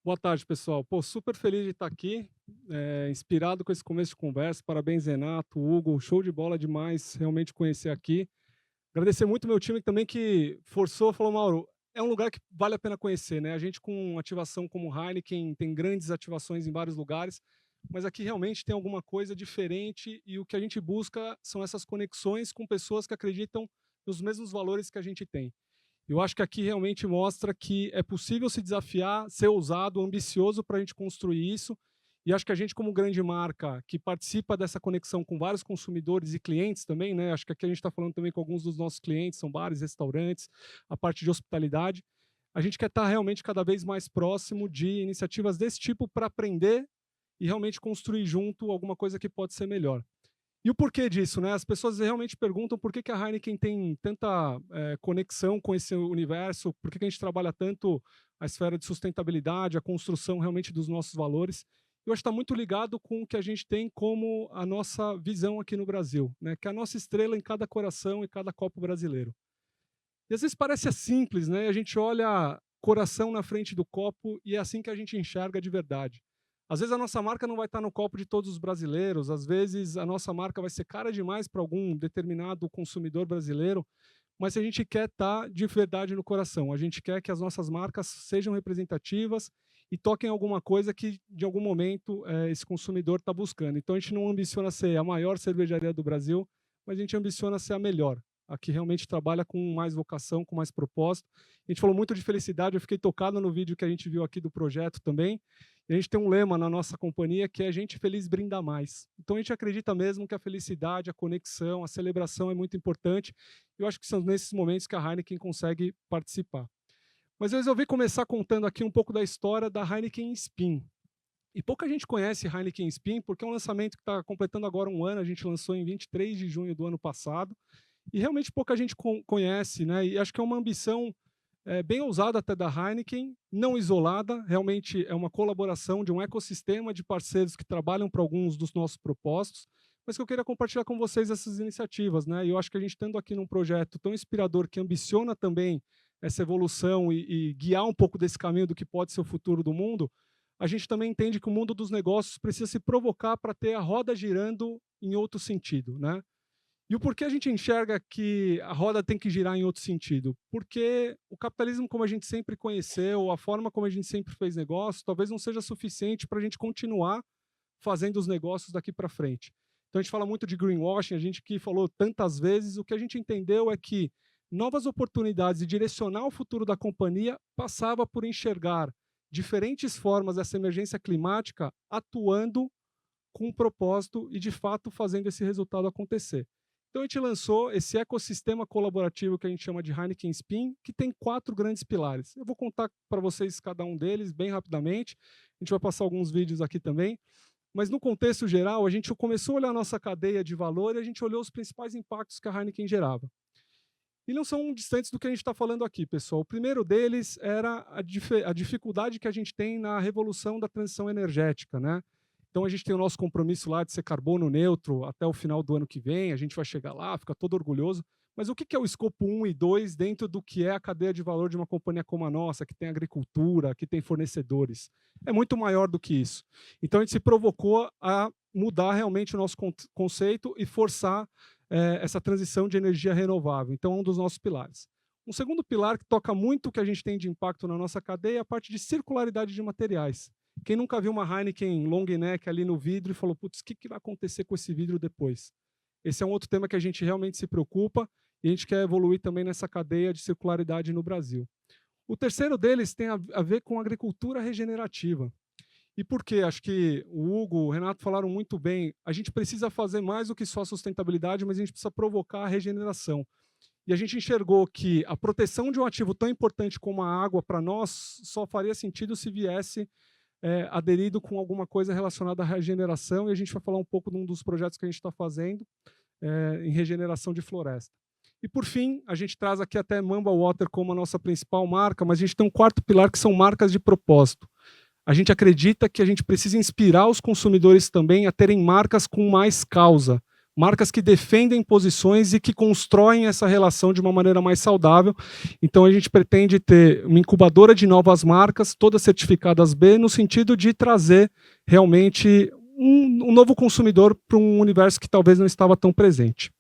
Boa tarde, pessoal. Pô, super feliz de estar aqui, inspirado com esse começo de conversa. Parabéns, Renato, Hugo, show de bola demais realmente conhecer aqui. Agradecer muito meu time também que forçou, falou, Mauro, é um lugar que vale a pena conhecer, né? A gente com ativação como Heineken tem grandes ativações em vários lugares, mas aqui realmente tem alguma coisa diferente e o que a gente busca são essas conexões com pessoas que acreditam nos mesmos valores que a gente tem. Eu acho que aqui realmente mostra que é possível se desafiar, ser ousado, ambicioso para a gente construir isso. E acho que a gente, como grande marca, que participa dessa conexão com vários consumidores e clientes também, né? Acho que aqui a gente está falando também com alguns dos nossos clientes, são bares, restaurantes, a parte de hospitalidade. A gente quer estar realmente cada vez mais próximo de iniciativas desse tipo para aprender e realmente construir junto alguma coisa que pode ser melhor. E o porquê disso, né? As pessoas realmente perguntam por que a Heineken tem tanta conexão com esse universo, por que a gente trabalha tanto a esfera de sustentabilidade, a construção realmente dos nossos valores. Eu acho que está muito ligado com o que a gente tem como a nossa visão aqui no Brasil, né? Que é a nossa estrela em cada coração e cada copo brasileiro. E às vezes parece simples, né? A gente olha coração na frente do copo e é assim que a gente enxerga de verdade. Às vezes a nossa marca não vai estar no copo de todos os brasileiros, às vezes a nossa marca vai ser cara demais para algum determinado consumidor brasileiro, mas a gente quer estar de verdade no coração. A gente quer que as nossas marcas sejam representativas e toquem alguma coisa que, de algum momento, esse consumidor está buscando. Então a gente não ambiciona ser a maior cervejaria do Brasil, mas a gente ambiciona ser a melhor. A que realmente trabalha com mais vocação, com mais propósito. A gente falou muito de felicidade, eu fiquei tocado no vídeo que a gente viu aqui do projeto também. E a gente tem um lema na nossa companhia que é gente feliz brinda mais. Então a gente acredita mesmo que a felicidade, a conexão, a celebração é muito importante. Eu acho que são nesses momentos que a Heineken consegue participar. Mas eu resolvi começar contando aqui um pouco da história da Heineken Spin. E pouca gente conhece Heineken Spin, porque é um lançamento que está completando agora um ano, a gente lançou em 23 de junho do ano passado, e realmente pouca gente conhece, né? E acho que é uma ambição bem ousada até da Heineken, não isolada, realmente é uma colaboração de um ecossistema de parceiros que trabalham para alguns dos nossos propósitos, mas que eu queria compartilhar com vocês essas iniciativas, né? E eu acho que a gente estando aqui num projeto tão inspirador que ambiciona também essa evolução e guiar um pouco desse caminho do que pode ser o futuro do mundo, a gente também entende que o mundo dos negócios precisa se provocar para ter a roda girando em outro sentido, né? E o porquê a gente enxerga que a roda tem que girar em outro sentido? Porque o capitalismo, como a gente sempre conheceu, a forma como a gente sempre fez negócio, talvez não seja suficiente para a gente continuar fazendo os negócios daqui para frente. Então a gente fala muito de greenwashing, a gente que falou tantas vezes, o que a gente entendeu é que novas oportunidades e direcionar o futuro da companhia passava por enxergar diferentes formas dessa emergência climática atuando com um propósito e, de fato, fazendo esse resultado acontecer. Então, a gente lançou esse ecossistema colaborativo que a gente chama de Heineken Spin, que tem 4 grandes pilares. Eu vou contar para vocês cada um deles bem rapidamente. A gente vai passar alguns vídeos aqui também. Mas, no contexto geral, a gente começou a olhar a nossa cadeia de valor e a gente olhou os principais impactos que a Heineken gerava. E não são distantes do que a gente está falando aqui, pessoal. O primeiro deles era a dificuldade que a gente tem na revolução da transição energética, né? Então a gente tem o nosso compromisso lá de ser carbono neutro até o final do ano que vem, a gente vai chegar lá, fica todo orgulhoso. Mas o que é o escopo 1 e 2 dentro do que é a cadeia de valor de uma companhia como a nossa, que tem agricultura, que tem fornecedores? É muito maior do que isso. Então a gente se provocou a mudar realmente o nosso conceito e forçar essa transição de energia renovável. Então é um dos nossos pilares. Um segundo pilar que toca muito o que a gente tem de impacto na nossa cadeia é a parte de circularidade de materiais. Quem nunca viu uma Heineken long neck ali no vidro e falou, putz, o que vai acontecer com esse vidro depois? Esse é um outro tema que a gente realmente se preocupa e a gente quer evoluir também nessa cadeia de circularidade no Brasil. O terceiro deles tem a ver com agricultura regenerativa. E por quê? Acho que o Hugo, o Renato falaram muito bem. A gente precisa fazer mais do que só sustentabilidade, mas a gente precisa provocar a regeneração. E a gente enxergou que a proteção de um ativo tão importante como a água, para nós, só faria sentido se viesse aderido com alguma coisa relacionada à regeneração, e a gente vai falar um pouco de um dos projetos que a gente está fazendo em regeneração de floresta. E, por fim, a gente traz aqui até Mamba Water como a nossa principal marca, mas a gente tem um quarto pilar que são marcas de propósito. A gente acredita que a gente precisa inspirar os consumidores também a terem marcas com mais causa, marcas que defendem posições e que constroem essa relação de uma maneira mais saudável. Então, a gente pretende ter uma incubadora de novas marcas, todas certificadas B, no sentido de trazer realmente um novo consumidor para um universo que talvez não estava tão presente.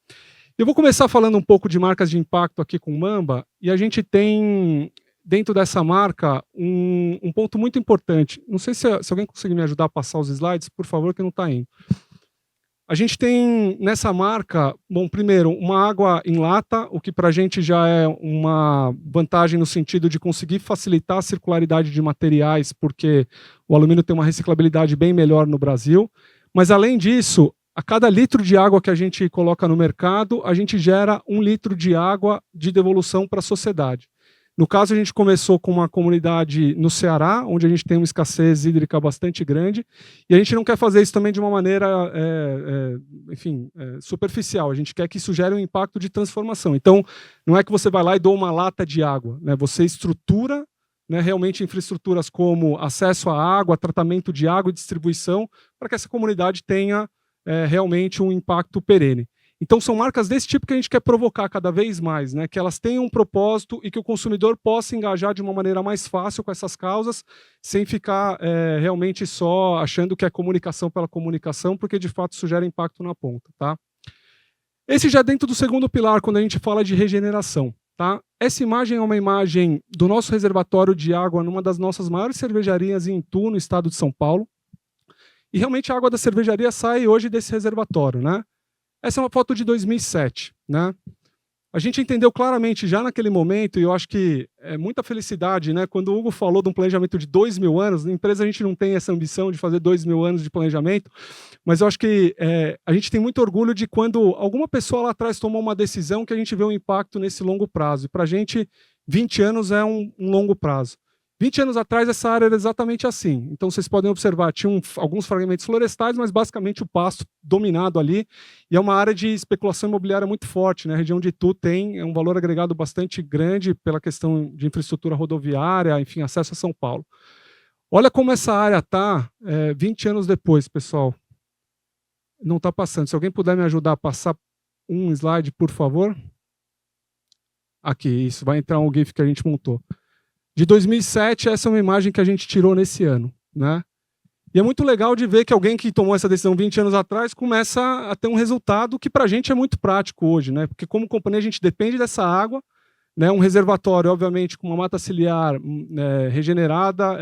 Eu vou começar falando um pouco de marcas de impacto aqui com Mamba, e a gente tem, dentro dessa marca, um ponto muito importante. Não sei se alguém conseguir me ajudar a passar os slides, por favor, que não está indo. A gente tem nessa marca, bom, primeiro, uma água em lata, o que para a gente já é uma vantagem no sentido de conseguir facilitar a circularidade de materiais, porque o alumínio tem uma reciclabilidade bem melhor no Brasil. Mas, além disso, a cada litro de água que a gente coloca no mercado, a gente gera 1 litro de água de devolução para a sociedade. No caso, a gente começou com uma comunidade no Ceará, onde a gente tem uma escassez hídrica bastante grande, e a gente não quer fazer isso também de uma maneira superficial. A gente quer que isso gere um impacto de transformação. Então, não é que você vai lá e doa uma lata de água, né? Você estrutura, né, realmente infraestruturas como acesso à água, tratamento de água e distribuição, para que essa comunidade tenha realmente um impacto perene. Então, são marcas desse tipo que a gente quer provocar cada vez mais, né? Que elas tenham um propósito e que o consumidor possa engajar de uma maneira mais fácil com essas causas, sem ficar realmente só achando que é comunicação pela comunicação, porque de fato isso gera impacto na ponta. Tá? Esse já é dentro do segundo pilar, quando a gente fala de regeneração. Tá? Essa imagem é uma imagem do nosso reservatório de água numa das nossas maiores cervejarias em Itu, no estado de São Paulo. E realmente a água da cervejaria sai hoje desse reservatório, né? Essa é uma foto de 2007, né? A gente entendeu claramente já naquele momento, e eu acho que é muita felicidade, né? Quando o Hugo falou de um planejamento de 2.000 anos, na empresa a gente não tem essa ambição de fazer 2.000 anos de planejamento, mas eu acho que a gente tem muito orgulho de quando alguma pessoa lá atrás tomou uma decisão que a gente vê um impacto nesse longo prazo. E para a gente, 20 anos é um longo prazo. 20 anos atrás, essa área era exatamente assim. Então, vocês podem observar, tinham alguns fragmentos florestais, mas basicamente o pasto dominado ali. E é uma área de especulação imobiliária muito forte, né? A região de Itu tem um valor agregado bastante grande pela questão de infraestrutura rodoviária, enfim, acesso a São Paulo. Olha como essa área está 20 anos depois, pessoal. Não está passando. Se alguém puder me ajudar a passar um slide, por favor. Aqui, isso. Vai entrar um GIF que a gente montou. De 2007, essa é uma imagem que a gente tirou nesse ano, né? E é muito legal de ver que alguém que tomou essa decisão 20 anos atrás começa a ter um resultado que para a gente é muito prático hoje, né? Porque como companhia a gente depende dessa água, né? Um reservatório, obviamente, com uma mata ciliar regenerada,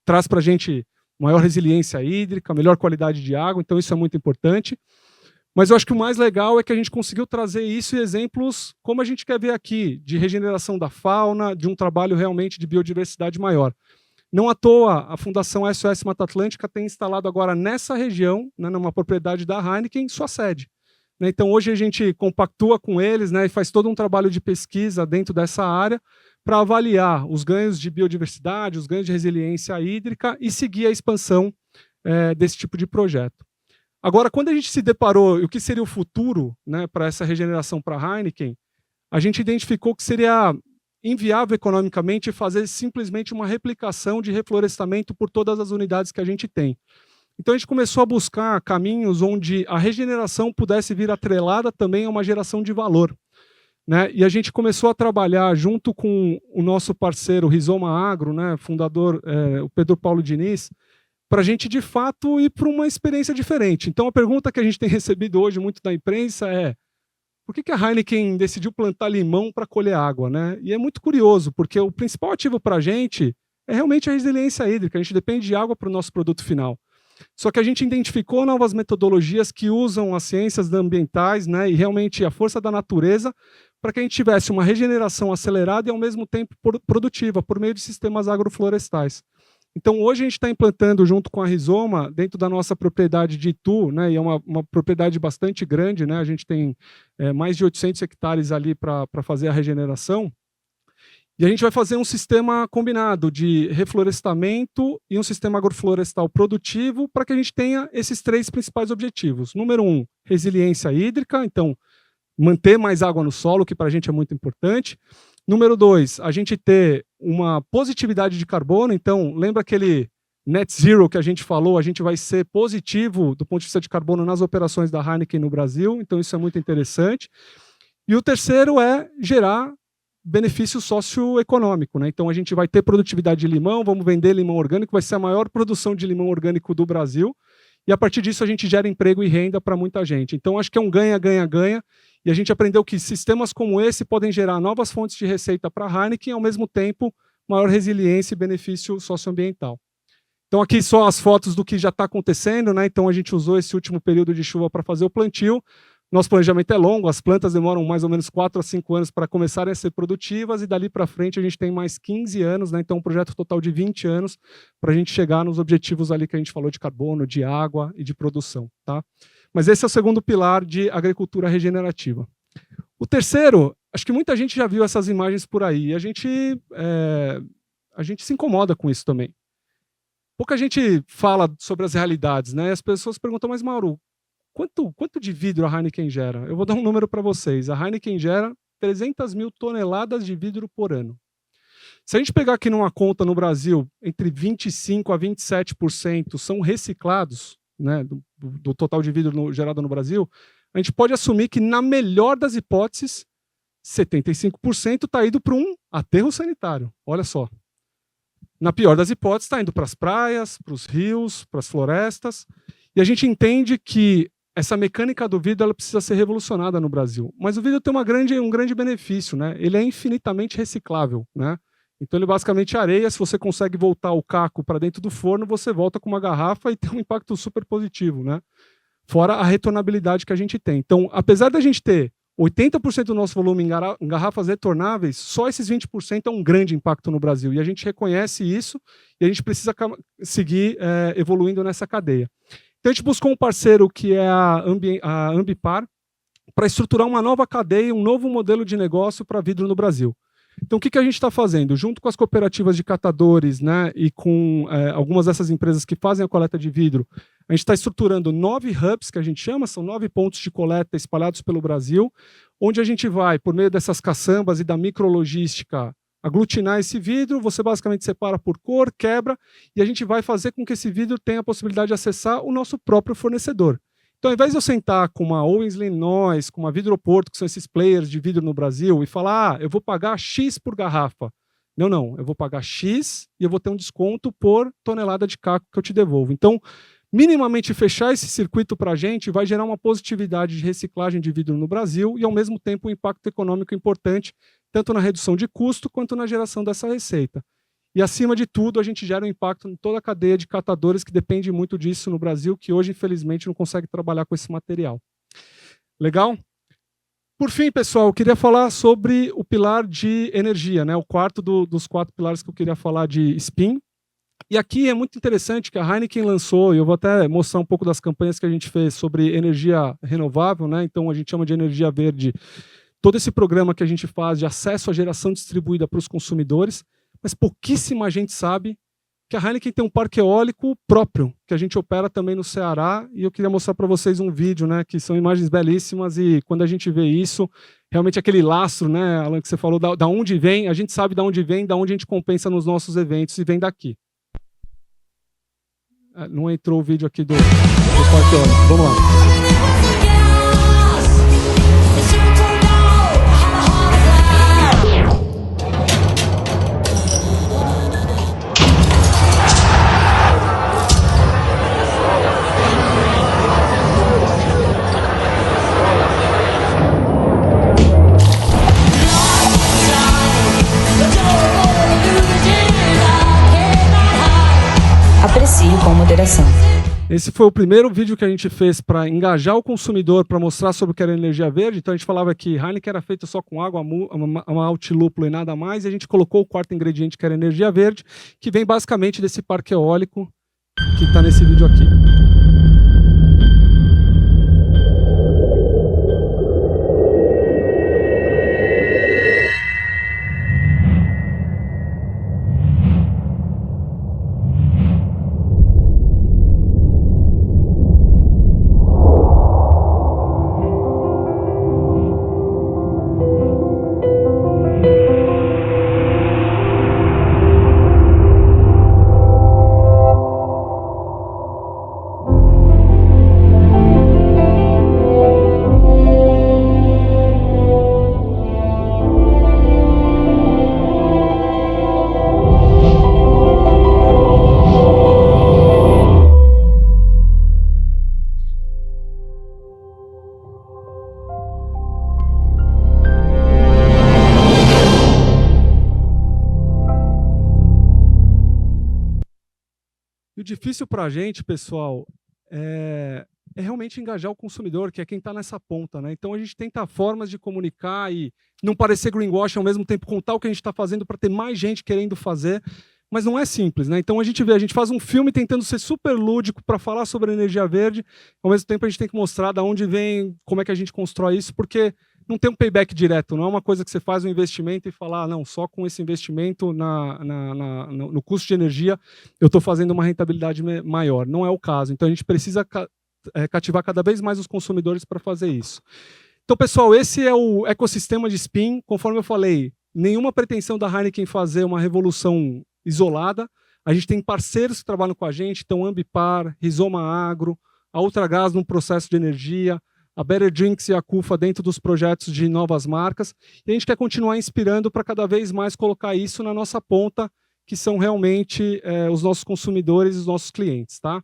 traz para a gente maior resiliência hídrica, melhor qualidade de água, então isso é muito importante. Mas eu acho que o mais legal é que a gente conseguiu trazer isso e exemplos, como a gente quer ver aqui, de regeneração da fauna, de um trabalho realmente de biodiversidade maior. Não à toa, a Fundação SOS Mata Atlântica tem instalado agora nessa região, né, numa propriedade da Heineken, sua sede. Então, hoje a gente compactua com eles, né, e faz todo um trabalho de pesquisa dentro dessa área para avaliar os ganhos de biodiversidade, os ganhos de resiliência hídrica e seguir a expansão desse tipo de projeto. Agora, quando a gente se deparou o que seria o futuro, né, para essa regeneração para a Heineken, a gente identificou que seria inviável economicamente fazer simplesmente uma replicação de reflorestamento por todas as unidades que a gente tem. Então, a gente começou a buscar caminhos onde a regeneração pudesse vir atrelada também a uma geração de valor, né? E a gente começou a trabalhar junto com o nosso parceiro Rizoma Agro, né, fundador, o Pedro Paulo Diniz, para a gente, de fato, ir para uma experiência diferente. Então, a pergunta que a gente tem recebido hoje muito da imprensa é: por que a Heineken decidiu plantar limão para colher água, né? E é muito curioso, porque o principal ativo para a gente é realmente a resiliência hídrica. A gente depende de água para o nosso produto final. Só que a gente identificou novas metodologias que usam as ciências ambientais, né, e realmente a força da natureza para que a gente tivesse uma regeneração acelerada e, ao mesmo tempo, produtiva, por meio de sistemas agroflorestais. Então, hoje a gente está implantando, junto com a Rizoma, dentro da nossa propriedade de Itu, né, e é uma propriedade bastante grande, né, a gente tem mais de 800 hectares ali para fazer a regeneração, e a gente vai fazer um sistema combinado de reflorestamento e um sistema agroflorestal produtivo para que a gente tenha esses 3 principais objetivos. Número 1, resiliência hídrica, então manter mais água no solo, que para a gente é muito importante. Número 2, a gente ter uma positividade de carbono. Então, lembra aquele net zero que a gente falou, a gente vai ser positivo do ponto de vista de carbono nas operações da Heineken no Brasil, então isso é muito interessante. E o terceiro é gerar benefício socioeconômico, né? Então a gente vai ter produtividade de limão, vamos vender limão orgânico, vai ser a maior produção de limão orgânico do Brasil, e a partir disso a gente gera emprego e renda para muita gente. Então acho que é um ganha, ganha, ganha, e a gente aprendeu que sistemas como esse podem gerar novas fontes de receita para a Heineken e ao mesmo tempo maior resiliência e benefício socioambiental. Então aqui só as fotos do que já está acontecendo, né? Então a gente usou esse último período de chuva para fazer o plantio. Nosso planejamento é longo, as plantas demoram mais ou menos 4 a 5 anos para começarem a ser produtivas e dali para frente a gente tem mais 15 anos, né? Então um projeto total de 20 anos para a gente chegar nos objetivos ali que a gente falou de carbono, de água e de produção. Tá? Mas esse é o segundo pilar de agricultura regenerativa. O terceiro, acho que muita gente já viu essas imagens por aí, e a gente se incomoda com isso também. Pouca gente fala sobre as realidades, né? As pessoas perguntam, mas Mauro, quanto de vidro a Heineken gera? Eu vou dar um número para vocês. A Heineken gera 300 mil toneladas de vidro por ano. Se a gente pegar aqui numa conta no Brasil, entre 25% a 27% são reciclados, né, do total de vidro gerado no Brasil, a gente pode assumir que, na melhor das hipóteses, 75% está indo para um aterro sanitário. Olha só. Na pior das hipóteses, está indo para as praias, para os rios, para as florestas. E a gente entende que essa mecânica do vidro ela precisa ser revolucionada no Brasil. Mas o vidro tem um grande benefício, né? Ele é infinitamente reciclável, né? Então ele basicamente é areia. Se você consegue voltar o caco para dentro do forno, você volta com uma garrafa e tem um impacto super positivo, né? Fora a retornabilidade que a gente tem. Então, apesar da gente ter 80% do nosso volume em garrafas retornáveis, só esses 20% é um grande impacto no Brasil. E a gente reconhece isso e a gente precisa seguir evoluindo nessa cadeia. Então a gente buscou um parceiro que é a Ambipar para estruturar uma nova cadeia, um novo modelo de negócio para vidro no Brasil. Então o que a gente está fazendo? Junto com as cooperativas de catadores, né, e com algumas dessas empresas que fazem a coleta de vidro, a gente está estruturando 9 hubs, que a gente chama, são 9 pontos de coleta espalhados pelo Brasil, onde a gente vai, por meio dessas caçambas e da micrologística, aglutinar esse vidro, você basicamente separa por cor, quebra, e a gente vai fazer com que esse vidro tenha a possibilidade de acessar o nosso próprio fornecedor. Então, ao invés de eu sentar com uma Owens Illinois, com uma Vidroporto, que são esses players de vidro no Brasil, e falar, eu vou pagar X por garrafa. Não, eu vou pagar X e eu vou ter um desconto por tonelada de caco que eu te devolvo. Então, minimamente fechar esse circuito para a gente vai gerar uma positividade de reciclagem de vidro no Brasil e, ao mesmo tempo, um impacto econômico importante, tanto na redução de custo quanto na geração dessa receita. E, acima de tudo, a gente gera um impacto em toda a cadeia de catadores que depende muito disso no Brasil, que hoje, infelizmente, não consegue trabalhar com esse material. Legal? Por fim, pessoal, eu queria falar sobre o pilar de energia, né? O quarto dos 4 pilares que eu queria falar de SPIN. E aqui é muito interessante que a Heineken lançou, e eu vou até mostrar um pouco das campanhas que a gente fez sobre energia renovável, né? Então a gente chama de energia verde, todo esse programa que a gente faz de acesso à geração distribuída para os consumidores, mas pouquíssima gente sabe que a Heineken tem um parque eólico próprio, que a gente opera também no Ceará, e eu queria mostrar para vocês um vídeo, né, que são imagens belíssimas, e quando a gente vê isso, realmente aquele lastro, né, Alan, que você falou, da onde vem, a gente sabe da onde vem, da onde a gente compensa nos nossos eventos, e vem daqui. Não entrou o vídeo aqui do parque eólico, vamos lá. Aprecie com moderação. Esse foi o primeiro vídeo que a gente fez para engajar o consumidor, para mostrar sobre o que era energia verde. Então a gente falava que Heineken era feita só com água, malte, lúpulo e nada mais. E a gente colocou o quarto ingrediente, que era energia verde, que vem basicamente desse parque eólico que está nesse vídeo aqui. difícil para a gente, pessoal, é realmente engajar o consumidor, que é quem está nessa ponta, né? Então a gente tenta formas de comunicar e não parecer greenwash, ao mesmo tempo contar o que a gente está fazendo para ter mais gente querendo fazer, mas não é simples, né? Então a gente faz um filme tentando ser super lúdico para falar sobre energia verde, ao mesmo tempo a gente tem que mostrar de onde vem, como é que a gente constrói isso, porque não tem um payback direto, não é uma coisa que você faz um investimento e fala, não, só com esse investimento no custo de energia eu estou fazendo uma rentabilidade maior. Não é o caso. Então a gente precisa cativar cada vez mais os consumidores para fazer isso. Então, pessoal, esse é o ecossistema de spin. Conforme eu falei, nenhuma pretensão da Heineken fazer uma revolução isolada. A gente tem parceiros que trabalham com a gente, então Ambipar, Rizoma Agro, a Ultragás no processo de energia, a Better Drinks e a CUFA dentro dos projetos de novas marcas. E a gente quer continuar inspirando para cada vez mais colocar isso na nossa ponta, que são realmente os nossos consumidores e os nossos clientes. Tá?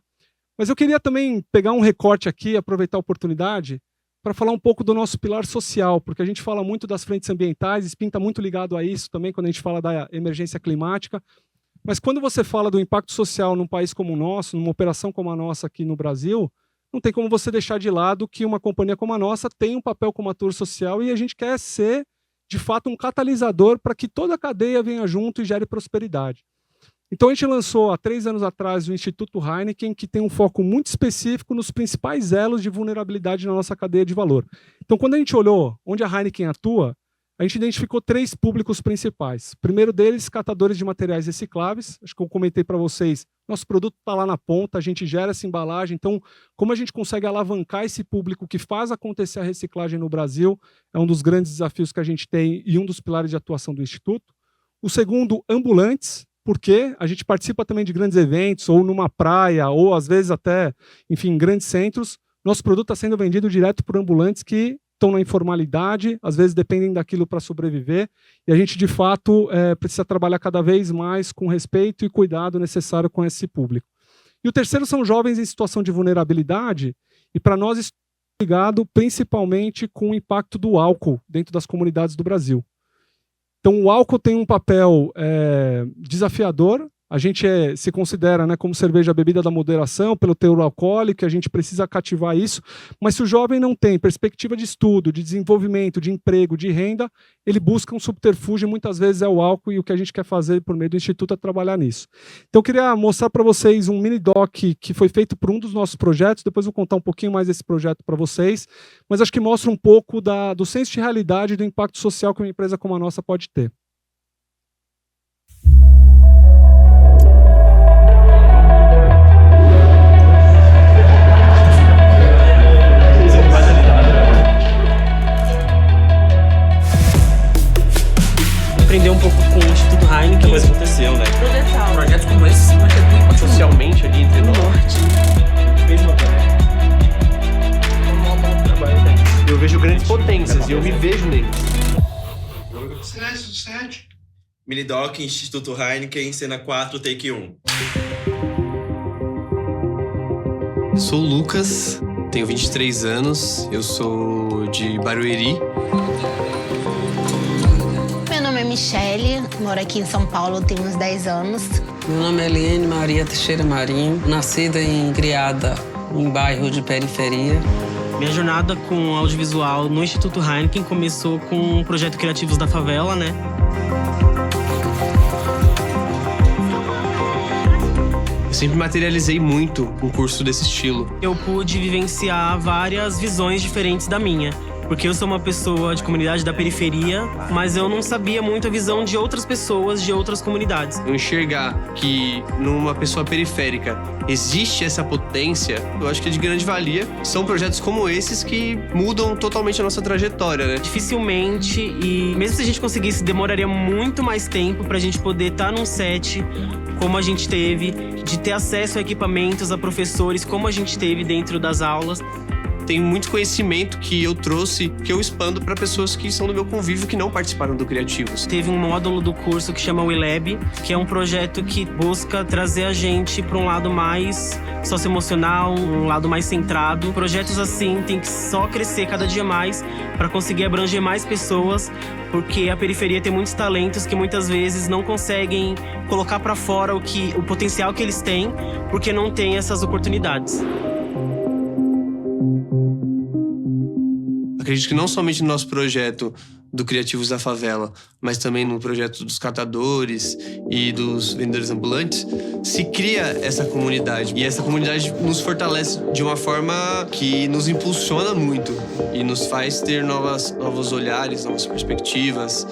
Mas eu queria também pegar um recorte aqui, aproveitar a oportunidade, para falar um pouco do nosso pilar social, porque a gente fala muito das frentes ambientais, Spin está muito ligado a isso também, quando a gente fala da emergência climática. Mas quando você fala do impacto social num país como o nosso, numa operação como a nossa aqui no Brasil, não tem como você deixar de lado que uma companhia como a nossa tem um papel como ator social e a gente quer ser, de fato, um catalisador para que toda a cadeia venha junto e gere prosperidade. Então a gente lançou há 3 anos atrás o Instituto Heineken, que tem um foco muito específico nos principais elos de vulnerabilidade na nossa cadeia de valor. Então quando a gente olhou onde a Heineken atua, a gente identificou 3 públicos principais. O primeiro deles, catadores de materiais recicláveis. Acho que eu comentei para vocês, nosso produto está lá na ponta, a gente gera essa embalagem. Então, como a gente consegue alavancar esse público que faz acontecer a reciclagem no Brasil, é um dos grandes desafios que a gente tem e um dos pilares de atuação do Instituto. O segundo, ambulantes, porque a gente participa também de grandes eventos, ou numa praia, ou às vezes até, enfim, em grandes centros. Nosso produto está sendo vendido direto por ambulantes que estão na informalidade, às vezes dependem daquilo para sobreviver, e a gente, de fato, precisa trabalhar cada vez mais com respeito e cuidado necessário com esse público. E o terceiro são jovens em situação de vulnerabilidade, e para nós isso está ligado principalmente com o impacto do álcool dentro das comunidades do Brasil. Então, o álcool tem um papel desafiador. A gente se considera, né, como cerveja a bebida da moderação, pelo teor alcoólico, a gente precisa cativar isso. Mas se o jovem não tem perspectiva de estudo, de desenvolvimento, de emprego, de renda, ele busca um subterfúgio, e muitas vezes é o álcool, e o que a gente quer fazer por meio do Instituto é trabalhar nisso. Então eu queria mostrar para vocês um mini-doc que foi feito por um dos nossos projetos, depois eu vou contar um pouquinho mais desse projeto para vocês, mas acho que mostra um pouco do senso de realidade e do impacto social que uma empresa como a nossa pode ter. Aprender um pouco com o Instituto Heineken. Mas aconteceu, né? Total. Projetos como esse se muito socialmente ali entre nós. Fez uma Eu vejo grandes potências e eu me vejo neles. Silêncio 7. Minidoc, Instituto Heineken, cena 4, take 1. Sou o Lucas, tenho 23 anos, eu sou de Barueri. Meu nome é Michele, moro aqui em São Paulo, tenho uns 10 anos. Meu nome é Eliane Maria Teixeira Marinho, nascida e criada em bairro de periferia. Minha jornada com audiovisual no Instituto Heineken começou com o projeto Criativos da Favela, né? Eu sempre materializei muito um curso desse estilo. Eu pude vivenciar várias visões diferentes da minha. Porque eu sou uma pessoa de comunidade da periferia, mas eu não sabia muito a visão de outras pessoas de outras comunidades. Eu enxergar que numa pessoa periférica existe essa potência, eu acho que é de grande valia. São projetos como esses que mudam totalmente a nossa trajetória, né? Dificilmente, e mesmo se a gente conseguisse, demoraria muito mais tempo pra gente poder estar num set como a gente teve, de ter acesso a equipamentos, a professores, como a gente teve dentro das aulas. tem muito conhecimento que eu trouxe, que eu expando para pessoas que são do meu convívio que não participaram do Criativos. Teve um módulo do curso que chama WeLab, que é um projeto que busca trazer a gente para um lado mais socioemocional, um lado mais centrado. Projetos assim tem que só crescer cada dia mais para conseguir abranger mais pessoas, porque a periferia tem muitos talentos que muitas vezes não conseguem colocar para fora o potencial que eles têm, porque não tem essas oportunidades. Acredito que não somente no nosso projeto do Criativos da Favela, mas também no projeto dos catadores e dos vendedores ambulantes, se cria essa comunidade. E essa comunidade nos fortalece de uma forma que nos impulsiona muito e nos faz ter novos olhares, novas perspectivas.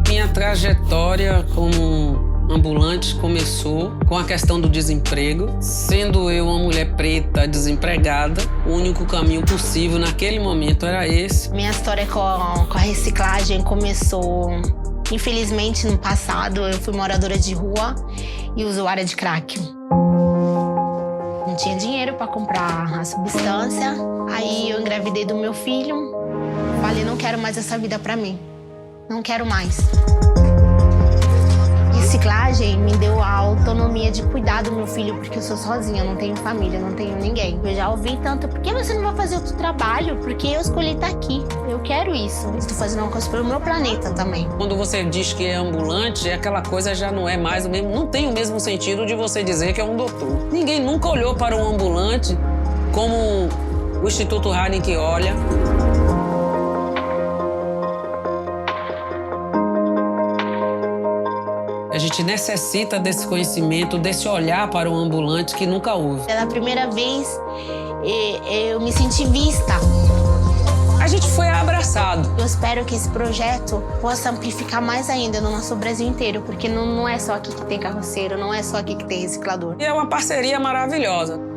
Minha trajetória como ambulante começou com a questão do desemprego. Sendo eu uma mulher preta, desempregada, o único caminho possível naquele momento era esse. Minha história com a reciclagem começou, infelizmente, no passado. Eu fui moradora de rua e usuária de crack. Não tinha dinheiro para comprar a substância. Aí eu engravidei do meu filho. Falei, não quero mais essa vida para mim. Não quero mais. Reciclagem me deu a autonomia de cuidar do meu filho, porque eu sou sozinha, não tenho família, não tenho ninguém. Eu já ouvi tanto, por que você não vai fazer outro trabalho? Porque eu escolhi estar aqui, eu quero isso. Estou fazendo uma coisa pelo meu planeta também. Quando você diz que é ambulante, aquela coisa já não é mais o mesmo, não tem o mesmo sentido de você dizer que é um doutor. Ninguém nunca olhou para um ambulante como o Instituto Heineken olha. A gente necessita desse conhecimento, desse olhar para o ambulante que nunca houve. Pela primeira vez, eu me senti vista. A gente foi abraçado. Eu espero que esse projeto possa amplificar mais ainda no nosso Brasil inteiro, porque não é só aqui que tem carroceiro, não é só aqui que tem reciclador. E é uma parceria maravilhosa.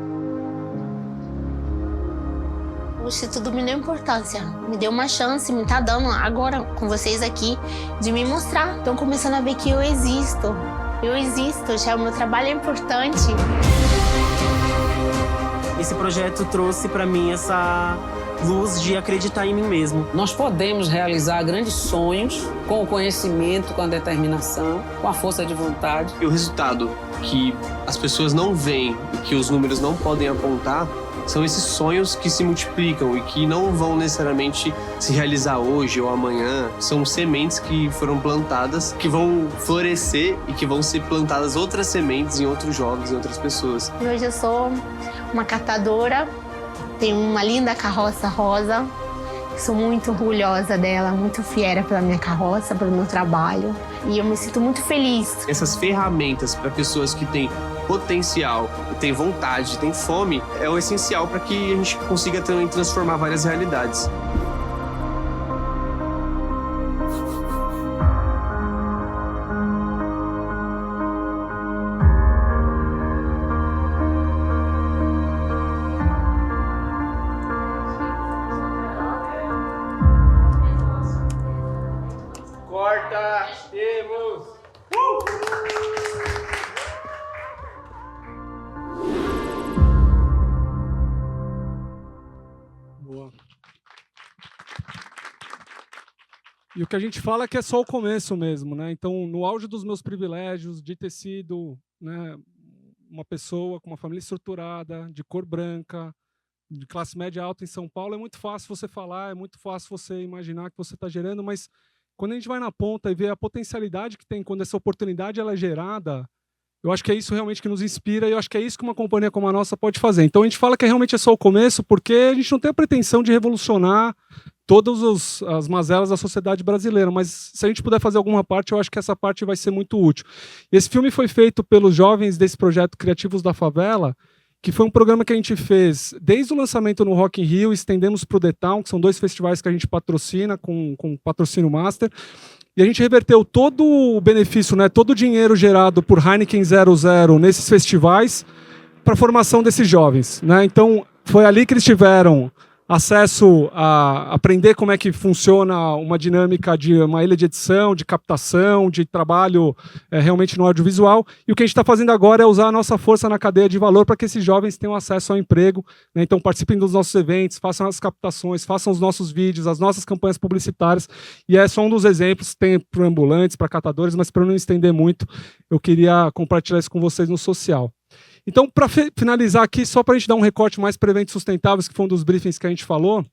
O Instituto me deu importância, me deu uma chance, me tá dando agora com vocês aqui de me mostrar. Estão começando a ver que eu existo, já o meu trabalho é importante. Esse projeto trouxe para mim essa luz de acreditar em mim mesmo. Nós podemos realizar grandes sonhos com o conhecimento, com a determinação, com a força de vontade. E o resultado que as pessoas não veem e que os números não podem apontar são esses sonhos que se multiplicam e que não vão necessariamente se realizar hoje ou amanhã. São sementes que foram plantadas, que vão florescer e que vão ser plantadas outras sementes em outros jovens, em outras pessoas. Hoje eu sou uma catadora, tenho uma linda carroça rosa. Sou muito orgulhosa dela, muito fiera pela minha carroça, pelo meu trabalho. E eu me sinto muito feliz. Essas ferramentas para pessoas que têm potencial, têm vontade, têm fome, é o essencial para que a gente consiga também transformar várias realidades. Corta, temos! Boa. E o que a gente fala é que é só o começo mesmo, né? Então, no auge dos meus privilégios de ter sido, né, uma pessoa com uma família estruturada, de cor branca, de classe média alta em São Paulo, é muito fácil você falar, é muito fácil você imaginar que você está gerando, mas quando a gente vai na ponta e vê a potencialidade que tem quando essa oportunidade ela é gerada, eu acho que é isso realmente que nos inspira e eu acho que é isso que uma companhia como a nossa pode fazer. Então a gente fala que realmente é só o começo porque a gente não tem a pretensão de revolucionar todas as mazelas da sociedade brasileira, mas se a gente puder fazer alguma parte, eu acho que essa parte vai ser muito útil. E esse filme foi feito pelos jovens desse projeto Criativos da Favela, que foi um programa que a gente fez desde o lançamento no Rock in Rio, estendemos para o The Town, que são 2 festivais que a gente patrocina com patrocínio master, e a gente reverteu todo o benefício, né, todo o dinheiro gerado por Heineken 00 nesses festivais para a formação desses jovens, né? Então, foi ali que eles tiveram acesso a aprender como é que funciona uma dinâmica de uma ilha de edição, de captação, de trabalho realmente no audiovisual. E o que a gente está fazendo agora é usar a nossa força na cadeia de valor para que esses jovens tenham acesso ao emprego, né? Então participem dos nossos eventos, façam as captações, façam os nossos vídeos, as nossas campanhas publicitárias. E é só um dos exemplos, tem para ambulantes, para catadores, mas para não estender muito, eu queria compartilhar isso com vocês no social. Então, para finalizar aqui, só para a gente dar um recorte mais para eventos sustentáveis, que foi um dos briefings que a gente falou,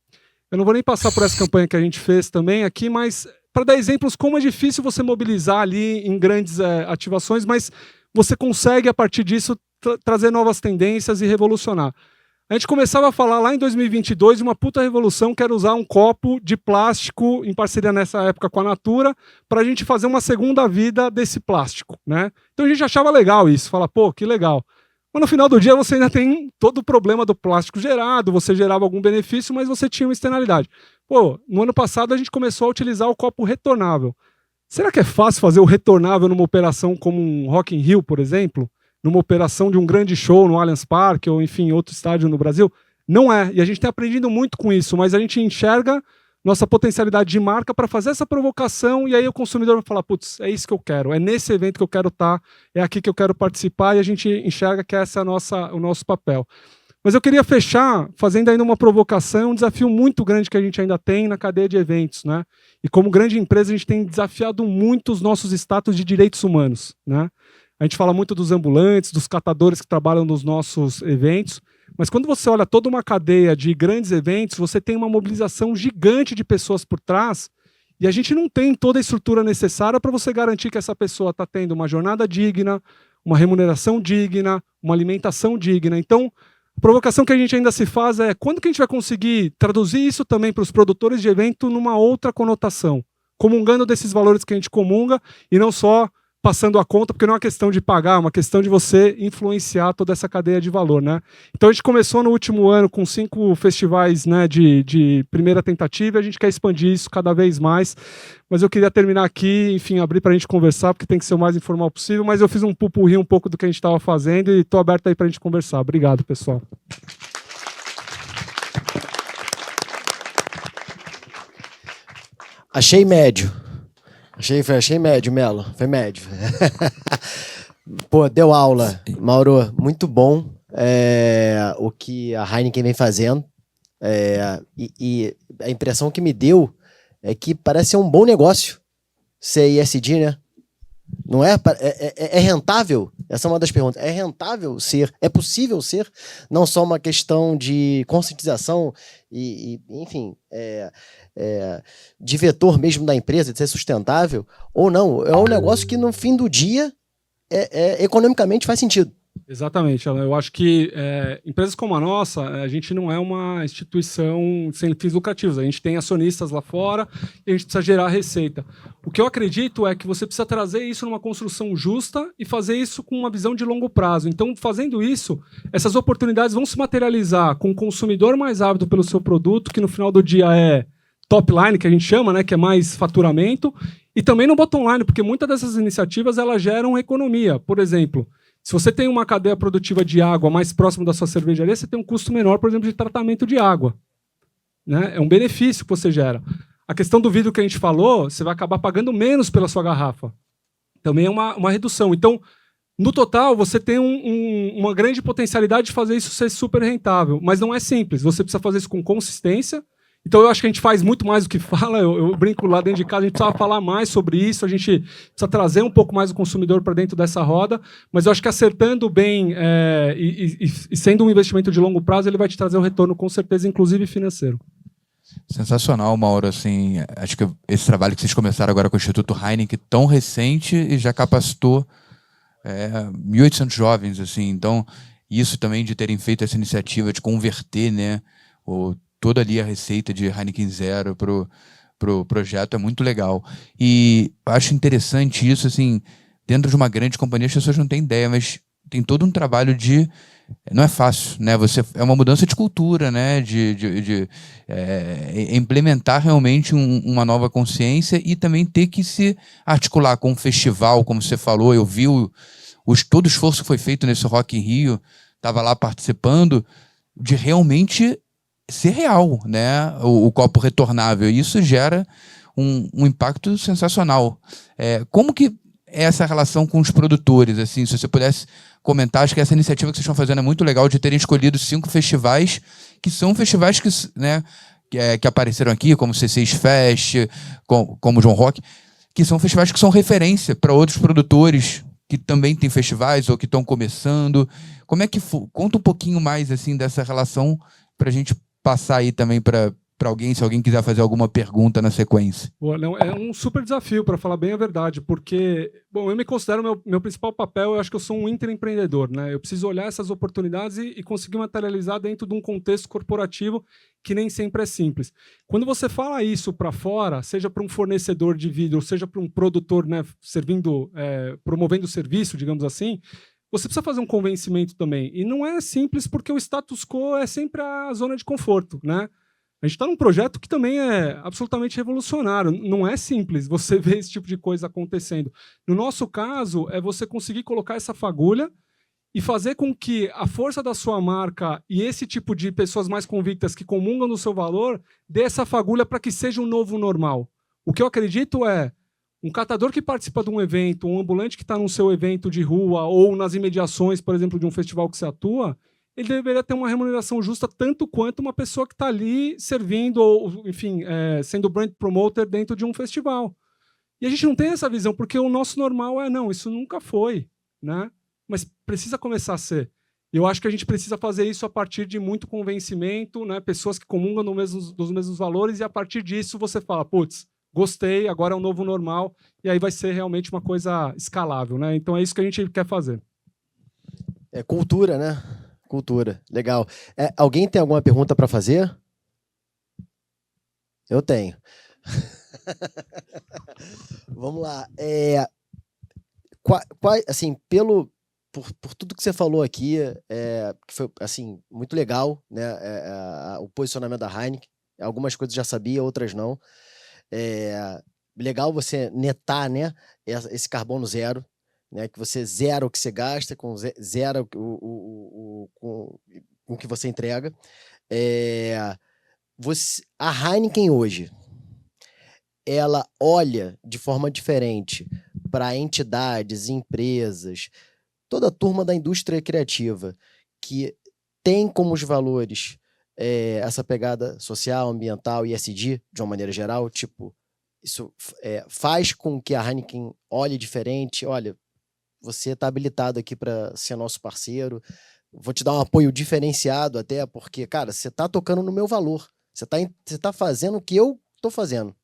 eu não vou nem passar por essa campanha que a gente fez também aqui, mas para dar exemplos como é difícil você mobilizar ali em grandes ativações, mas você consegue, a partir disso, trazer novas tendências e revolucionar. A gente começava a falar lá em 2022 de uma puta revolução, que era usar um copo de plástico, em parceria nessa época com a Natura, para a gente fazer uma segunda vida desse plástico, né? Então a gente achava legal isso, fala, pô, que legal. Mas no final do dia você ainda tem todo o problema do plástico gerado, você gerava algum benefício, mas você tinha uma externalidade. Pô, no ano passado a gente começou a utilizar o copo retornável. Será que é fácil fazer o retornável numa operação como um Rock in Rio, por exemplo? Numa operação de um grande show no Allianz Parque ou, enfim, outro estádio no Brasil? Não é. E a gente tem aprendido muito com isso, mas a gente enxerga nossa potencialidade de marca para fazer essa provocação e aí o consumidor vai falar, putz, é isso que eu quero, é nesse evento que eu quero estar, é aqui que eu quero participar e a gente enxerga que essa é o nosso papel. Mas eu queria fechar fazendo ainda uma provocação, um desafio muito grande que a gente ainda tem na cadeia de eventos, né? E como grande empresa a gente tem desafiado muito os nossos status de direitos humanos, né? A gente fala muito dos ambulantes, dos catadores que trabalham nos nossos eventos, mas quando você olha toda uma cadeia de grandes eventos, você tem uma mobilização gigante de pessoas por trás e a gente não tem toda a estrutura necessária para você garantir que essa pessoa está tendo uma jornada digna, uma remuneração digna, uma alimentação digna. Então, a provocação que a gente ainda se faz é quando que a gente vai conseguir traduzir isso também para os produtores de evento numa outra conotação, comungando desses valores que a gente comunga e não só passando a conta, porque não é uma questão de pagar, é uma questão de você influenciar toda essa cadeia de valor, né? Então a gente começou no último ano com 5 festivais, né, de primeira tentativa e a gente quer expandir isso cada vez mais, mas eu queria terminar aqui, enfim, abrir para a gente conversar, porque tem que ser o mais informal possível, mas eu fiz um pupurri um pouco do que a gente estava fazendo e estou aberto aí para a gente conversar. Obrigado, pessoal. Achei médio. Achei médio, Melo. Foi médio. Pô, deu aula. Mauro, muito bom o que a Heineken vem fazendo. E a impressão que me deu é que parece ser um bom negócio ser ESG, né? Não é? É rentável? Essa é uma das perguntas. É rentável ser? É possível ser? Não só uma questão de conscientização enfim... de vetor mesmo da empresa, de ser sustentável, ou não. É um negócio que no fim do dia economicamente faz sentido. Exatamente. Eu acho que empresas como a nossa, a gente não é uma instituição sem fins lucrativos. A gente tem acionistas lá fora e a gente precisa gerar receita. O que eu acredito é que você precisa trazer isso numa construção justa e fazer isso com uma visão de longo prazo. Então, fazendo isso, essas oportunidades vão se materializar com o consumidor mais ávido pelo seu produto, que no final do dia é top line, que a gente chama, né, que é mais faturamento, e também no bottom line, porque muitas dessas iniciativas elas geram economia. Por exemplo, se você tem uma cadeia produtiva de água mais próximo da sua cervejaria, você tem um custo menor, por exemplo, de tratamento de água, né? É um benefício que você gera. A questão do vidro que a gente falou, você vai acabar pagando menos pela sua garrafa. Também é uma redução. Então, no total, você tem uma grande potencialidade de fazer isso ser super rentável, mas não é simples. Você precisa fazer isso com consistência. Então, eu acho que a gente faz muito mais do que fala. Eu brinco lá dentro de casa, a gente precisa falar mais sobre isso, a gente precisa trazer um pouco mais o consumidor para dentro dessa roda, mas eu acho que acertando bem e sendo um investimento de longo prazo, ele vai te trazer um retorno, com certeza, inclusive financeiro. Sensacional, Mauro. Assim, acho que esse trabalho que vocês começaram agora com o Instituto Heineken, tão recente e já capacitou 1.800 jovens. Assim. Então, isso também de terem feito essa iniciativa de converter, né, toda ali a receita de Heineken Zero pro projeto é muito legal. E acho interessante isso, assim, dentro de uma grande companhia as pessoas não têm ideia, mas tem todo um trabalho de... Não é fácil, né? É uma mudança de cultura, né? De implementar realmente uma nova consciência e também ter que se articular com um festival, como você falou. Eu vi todo o esforço que foi feito nesse Rock in Rio, estava lá participando, de realmente ser real, né? O copo retornável. E isso gera um impacto sensacional. Como que é essa relação com os produtores? Assim, se você pudesse comentar, acho que essa iniciativa que vocês estão fazendo é muito legal, de terem escolhido 5 festivais, que são festivais que, né, que apareceram aqui, como o C6 Fest, como o João Rock, que são festivais que são referência para outros produtores que também têm festivais ou que estão começando. Como é que conta um pouquinho mais assim dessa relação para a gente passar aí também para alguém, se alguém quiser fazer alguma pergunta na sequência. Boa, não, é um super desafio, para falar bem a verdade, porque, bom, eu me considero meu principal papel, eu acho que eu sou um intraempreendedor, né? Eu preciso olhar essas oportunidades e conseguir materializar dentro de um contexto corporativo que nem sempre é simples. Quando você fala isso para fora, seja para um fornecedor de vidro, seja para um produtor, né, promovendo serviço, digamos assim, você precisa fazer um convencimento também. E não é simples porque o status quo é sempre a zona de conforto, né? A gente está num projeto que também é absolutamente revolucionário. Não é simples você ver esse tipo de coisa acontecendo. No nosso caso, é você conseguir colocar essa fagulha e fazer com que a força da sua marca e esse tipo de pessoas mais convictas que comungam do seu valor dê essa fagulha para que seja um novo normal. O que eu acredito é um catador que participa de um evento, um ambulante que está no seu evento de rua ou nas imediações, por exemplo, de um festival que você atua, ele deveria ter uma remuneração justa tanto quanto uma pessoa que está ali servindo ou, enfim, sendo brand promoter dentro de um festival. E a gente não tem essa visão, porque o nosso normal não, isso nunca foi, né? Mas precisa começar a ser. Eu acho que a gente precisa fazer isso a partir de muito convencimento, né? Pessoas que comungam dos mesmos valores, e a partir disso você fala, putz, gostei, agora é um novo normal, e aí vai ser realmente uma coisa escalável, né? Então é isso que a gente quer fazer. É cultura, né? Cultura, legal. Alguém tem alguma pergunta para fazer? Eu tenho. Vamos lá. Assim, por tudo que você falou aqui, que foi assim muito legal, né? O posicionamento da Heineken. Algumas coisas já sabia, outras não. Legal você netar, né? Esse carbono zero. Né, que você zera o que você gasta, zera com o que você entrega. A Heineken hoje, ela olha de forma diferente para entidades, empresas, toda a turma da indústria criativa que tem como os valores essa pegada social, ambiental e ESG, de uma maneira geral, tipo, isso faz com que a Heineken olhe diferente, olha, você está habilitado aqui para ser nosso parceiro, vou te dar um apoio diferenciado até, porque, cara, você está tocando no meu valor, você tá fazendo o que eu estou fazendo.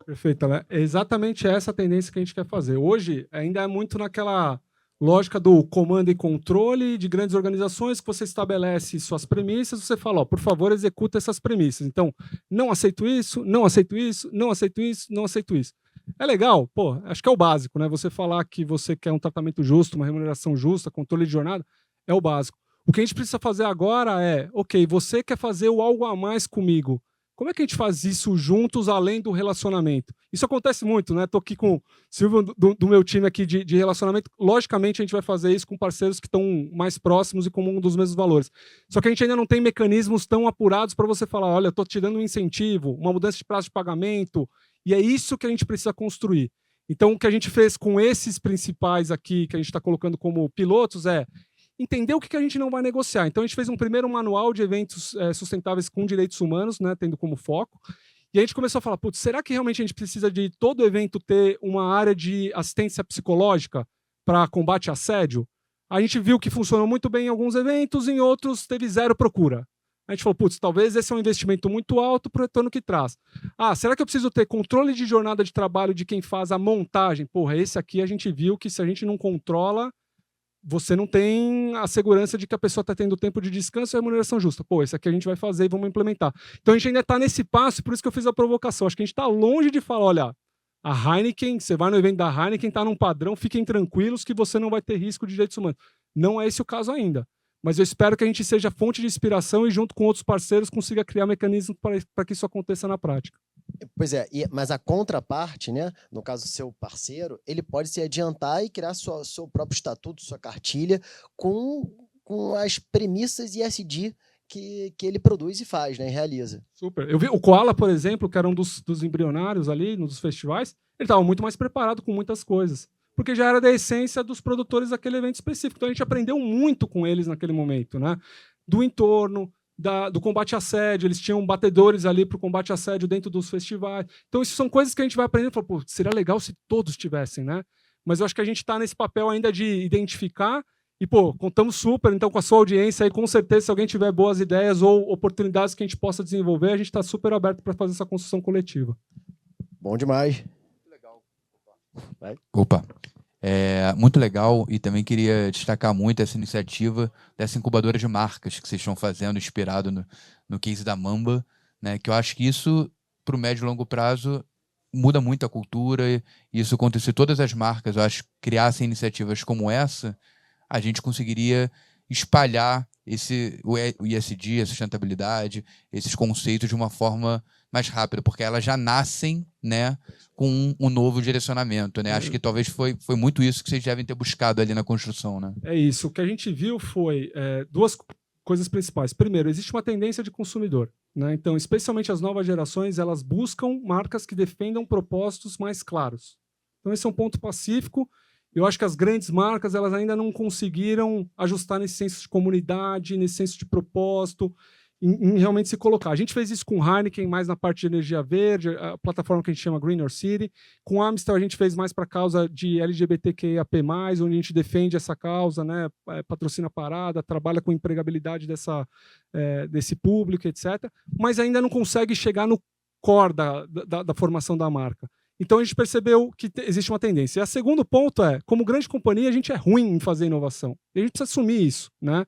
Perfeito, né? É exatamente essa a tendência que a gente quer fazer. Hoje, ainda é muito naquela lógica do comando e controle de grandes organizações, que você estabelece suas premissas, você fala, ó, por favor, executa essas premissas. Então, não aceito isso, não aceito isso, não aceito isso, não aceito isso. É legal, pô, acho que é o básico, né? Você falar que você quer um tratamento justo, uma remuneração justa, controle de jornada, é o básico. O que a gente precisa fazer agora ok, você quer fazer o algo a mais comigo. Como é que a gente faz isso juntos, além do relacionamento? Isso acontece muito, né? Estou aqui com o Silvio do meu time aqui de relacionamento. Logicamente, a gente vai fazer isso com parceiros que estão mais próximos e com um dos mesmos valores. Só que a gente ainda não tem mecanismos tão apurados para você falar, olha, estou te dando um incentivo, uma mudança de prazo de pagamento, e é isso que a gente precisa construir. Então, o que a gente fez com esses principais aqui, que a gente está colocando como pilotos, entender o que a gente não vai negociar. Então, a gente fez um primeiro manual de eventos sustentáveis com direitos humanos, né, tendo como foco. E a gente começou a falar, putz, será que realmente a gente precisa de todo evento ter uma área de assistência psicológica para combate a assédio? A gente viu que funcionou muito bem em alguns eventos, em outros teve zero procura. A gente falou, putz, talvez esse é um investimento muito alto para o retorno que traz. Será que eu preciso ter controle de jornada de trabalho de quem faz a montagem? Porra, esse aqui a gente viu que se a gente não controla, você não tem a segurança de que a pessoa está tendo tempo de descanso e remuneração justa. Pô, esse aqui a gente vai fazer e vamos implementar. Então a gente ainda está nesse passo, por isso que eu fiz a provocação. Acho que a gente está longe de falar, olha, a Heineken, você vai no evento da Heineken, está num padrão, fiquem tranquilos que você não vai ter risco de direitos humanos. Não é esse o caso ainda. Mas eu espero que a gente seja fonte de inspiração e, junto com outros parceiros, consiga criar mecanismos para que isso aconteça na prática. Pois é, mas a contraparte, né, no caso do seu parceiro, ele pode se adiantar e criar seu próprio estatuto, sua cartilha, com as premissas ESG que ele produz e faz, né? E realiza. Super. Eu vi o Koala, por exemplo, que era um dos embrionários ali, nos festivais, ele estava muito mais preparado com muitas coisas, porque já era da essência dos produtores daquele evento específico. Então a gente aprendeu muito com eles naquele momento, né? Do entorno, do combate a assédio, eles tinham batedores ali para o combate a assédio dentro dos festivais. Então isso são coisas que a gente vai aprendendo e fala, pô, seria legal se todos tivessem, né? Mas eu acho que a gente está nesse papel ainda de identificar e, pô, contamos super, então, com a sua audiência aí, com certeza, se alguém tiver boas ideias ou oportunidades que a gente possa desenvolver, a gente está super aberto para fazer essa construção coletiva. Bom demais. Legal. Opa. Muito legal, e também queria destacar muito essa iniciativa dessa incubadora de marcas que vocês estão fazendo, inspirado no case da Mamba, né? Que eu acho que isso, para o médio e longo prazo, muda muito a cultura, e isso acontecer, todas as marcas, eu acho, criassem iniciativas como essa, a gente conseguiria espalhar o ISD, a sustentabilidade, esses conceitos de uma forma mais rápida, porque elas já nascem, né, com um novo direcionamento, né? Acho que talvez foi muito isso que vocês devem ter buscado ali na construção, né? É isso. O que a gente viu foi duas coisas principais. Primeiro, existe uma tendência de consumidor, né? Então, especialmente as novas gerações, elas buscam marcas que defendam propósitos mais claros. Então, esse é um ponto pacífico. Eu acho que as grandes marcas elas ainda não conseguiram ajustar nesse senso de comunidade, nesse senso de propósito, em realmente se colocar. A gente fez isso com Heineken, mais na parte de energia verde, a plataforma que a gente chama Green Your City. Com Amstel, a gente fez mais para a causa de LGBTQIAP+, onde a gente defende essa causa, né, patrocina a parada, trabalha com empregabilidade desse público, etc. Mas ainda não consegue chegar no core da formação da marca. Então a gente percebeu que existe uma tendência. E o segundo ponto como grande companhia, a gente é ruim em fazer inovação. E a gente precisa assumir isso, né?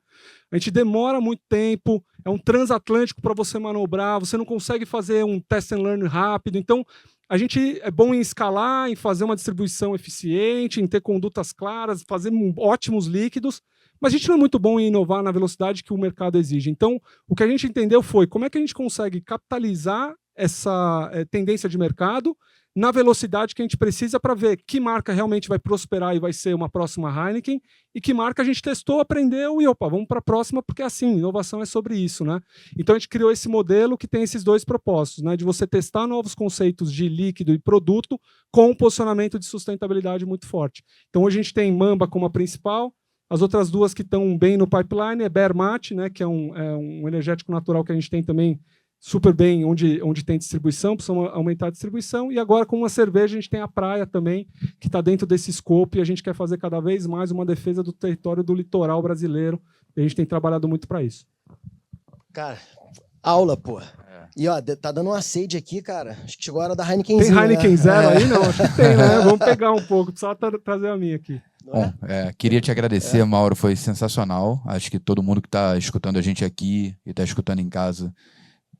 A gente demora muito tempo, é um transatlântico para você manobrar, você não consegue fazer um test and learn rápido. Então, a gente é bom em escalar, em fazer uma distribuição eficiente, em ter condutas claras, fazer ótimos líquidos, mas a gente não é muito bom em inovar na velocidade que o mercado exige. Então, o que a gente entendeu foi como é que a gente consegue capitalizar essa tendência de mercado na velocidade que a gente precisa para ver que marca realmente vai prosperar e vai ser uma próxima Heineken e que marca a gente testou, aprendeu e vamos para a próxima, porque assim, inovação é sobre isso, né? Então a gente criou esse modelo que tem esses dois propósitos, né? De você testar novos conceitos de líquido e produto com um posicionamento de sustentabilidade muito forte. Então hoje a gente tem Mamba como a principal, as outras duas que estão bem no pipeline é Bear Mate, né? Que é um energético natural que a gente tem também super bem, onde tem distribuição, precisamos aumentar a distribuição, e agora com uma cerveja a gente tem a Praia também, que está dentro desse escopo, e a gente quer fazer cada vez mais uma defesa do território do litoral brasileiro, e a gente tem trabalhado muito para isso. Cara, aula, pô. E tá dando uma sede aqui, cara. Acho que chegou a hora da Heineken Zero. Tem Heineken Zero aí? Não, acho que tem, né? Vamos pegar um pouco, precisava trazer a minha aqui. Bom, queria te agradecer, Mauro, foi sensacional. Acho que todo mundo que está escutando a gente aqui e está escutando em casa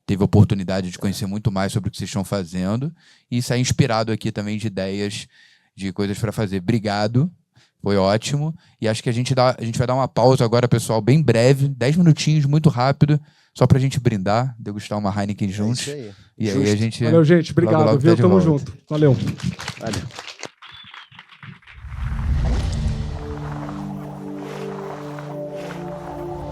teve a oportunidade de conhecer muito mais sobre o que vocês estão fazendo e sair inspirado aqui também de ideias, de coisas para fazer. Obrigado, foi ótimo. E acho que a gente vai dar uma pausa agora, pessoal, bem breve, 10 minutinhos, muito rápido, só para a gente brindar, degustar uma Heineken juntos. É isso aí. E aí a gente... Valeu, gente. Obrigado, logo viu? tá Tamo volta. junto. Valeu. Valeu.